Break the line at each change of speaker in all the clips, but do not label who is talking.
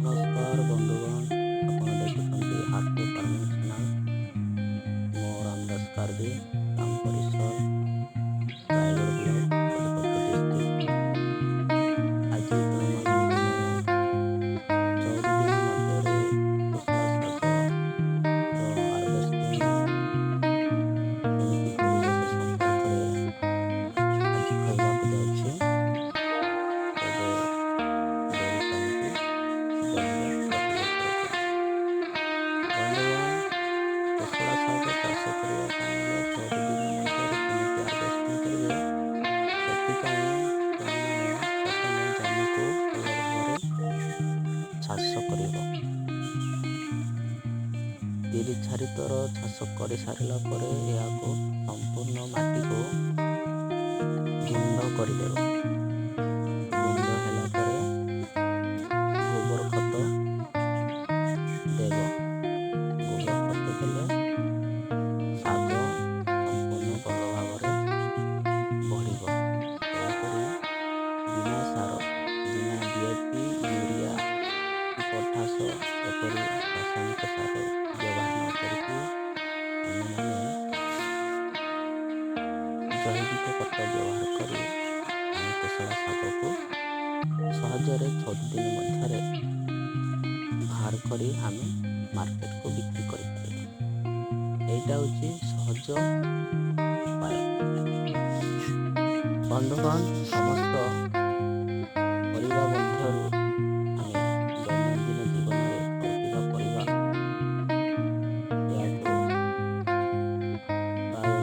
नमस्कार बंधुगण, ଆପଣ ଦେଖୁଛନ୍ତି ଆର୍କେ ଫାର୍ମିଂ ଚ୍ୟାନେଲ। ମୁଁ ରାମଦାସ କାର୍ବି, ଗ୍ରାମ ପରିସର ରାୟଗଡ଼ ବ୍ଲକ, ଗଜପତି ଡିଷ୍ଟ୍ରିକ୍ଟ। ଆଜି ଆପଣମାନଙ୍କୁ ମୁଁ 14 ଦିନ ମଧ୍ୟରେ କୋଶଳା ଶାଗର ହାରଭେଷ୍ଟିଂ କେମିତି କରିବେ ସେ ସମ୍ପର୍କରେ ଆଜି କହିବାକୁ ଯାଉଛି। ତେବେ ଡେରି କାହିଁକି, ଜଲ୍ଦି ପ୍ରତିବର୍ଷର କରୁ। ବନ୍ଧୁଗଣ, କୋଶଳା ଶାଗ ଚାଷ କରିବା ପାଇଁ ହେଲେ 14 ଦିନ ମଧ୍ୟରେ କେମିତି ହାରଭେଷ୍ଟିଂ କରିବେ, ସେଥିପାଇଁ ତୁମେମାନେ ପ୍ରଥମେ ଜମିକୁ ଭଲ ଭାବରେ ଚାଷ କରିବ। 3-4 ଥର ଚାଷ କରିସାରିଲା ପରେ ଏହାକୁ ସମ୍ପୂର୍ଣ୍ଣ ମାଟିକୁ ଗୁଣ୍ଡ କରିଦେବ। ଗୁଣ୍ଡ ହେଲା ପରେ ଗୋବର ଖତ ଦେବ। ଗୋବର ଖତ ଦେଲେ ଶାଗ ସମ୍ପୂର୍ଣ୍ଣ ଭଲ ଭାବରେ ବଢ଼ିବ। ତେଣୁକରି ବିନା ସାର, ବିନା DAP, ୟୁରିଆ କି ପଟାସ ଏପରି ରାସାୟନିକ ସାର ବ୍ୟବହାର ନ କରିକି ଆମେମାନେ ଜୈବିକ ଖତ ବ୍ୟବହାର କରି ଆମେ କୋଶଳା ଶାଗକୁ ସହଜରେ 14 ଦିନ ମଧ୍ୟରେ ବାହାର କରି ଆମେ ମାର୍କେଟକୁ ବିକ୍ରି କରିପାରିବା। ଏଇଟା ହେଉଛି ସହଜ ଉପାୟ। ବନ୍ଧୁଗଣ, ସମସ୍ତ ପରିବା ମଧ୍ୟରୁ ଆମେ ଦୈନନ୍ଦିନ ଜୀବନରେ ଖାଉଥିବା ପରିବା ଏହାକୁ ପ୍ରାୟ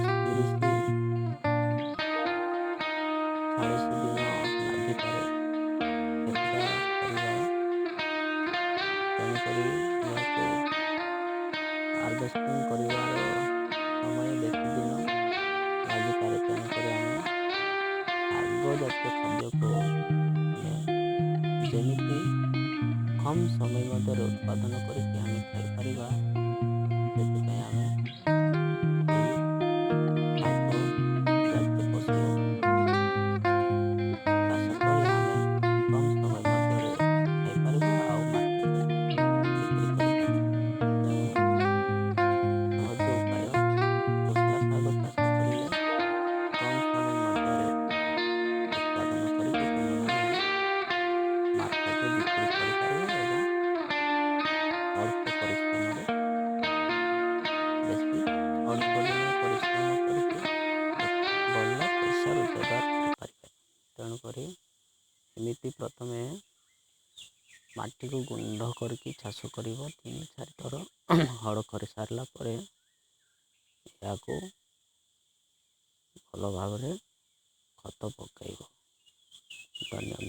30-40 ଦିନ ଲାଗିପାରେ କେତେଟା ପରିବା। ତେଣୁକରି ଏହାକୁ ହାରଭେଷ୍ଟିଂ କରିବାର ସମୟ ବେଶୀ ଦିନ ଲାଗିପାରେ। ତେଣୁକରି ଆମେ ଶାଗ ଜାତୀୟ ଖାଦ୍ୟକୁ ଆମେ ଯେମିତି କମ୍ ସମୟ ମଧ୍ୟରେ ଉତ୍ପାଦନ କରିକି ଆମେ ଖାଇପାରିବା, ସେଥିପାଇଁ ଆମେ ଏଇ ଶାଗ ଜାତୀୟ ଫସଲକୁ ଚାଷ କରି ଆମେ କମ୍ ସମୟ ମଧ୍ୟରେ ଖାଇପାରିବା ଆଉ ମାର୍କେଟରେ ବିକ୍ରି କରିପାରିବା। ତେଣୁ ସହଜ ଉପାୟ, କୋଶଳା ଶାଗ ଚାଷ କରିଲେ କମ୍ ସମୟ ମଧ୍ୟରେ ଉତ୍ପାଦନ କରିକି ତୁମେମାନେ ମାର୍କେଟରେ ବିକ୍ରି କରିପାରିବ ଏବଂ ଅଳ୍ପ ପରିଶ୍ରମରେ, ବେଶୀ ଅଳ୍ପ ଦିନ ପରିଶ୍ରମ କରିକି ଭଲ ପଇସା ରୋଜଗାର କରିପାରିବେ। ତେଣୁକରି ଏମିତି ପ୍ରଥମେ ମାଟିକୁ ଗୁଣ୍ଡ କରିକି ଚାଷ କରିବ। 3-4 ଥର ହଳ କରିସାରିଲା ପରେ ଏହାକୁ ଭଲ ଭାବରେ ଖତ ପକାଇବ। ଧନ୍ୟବାଦ।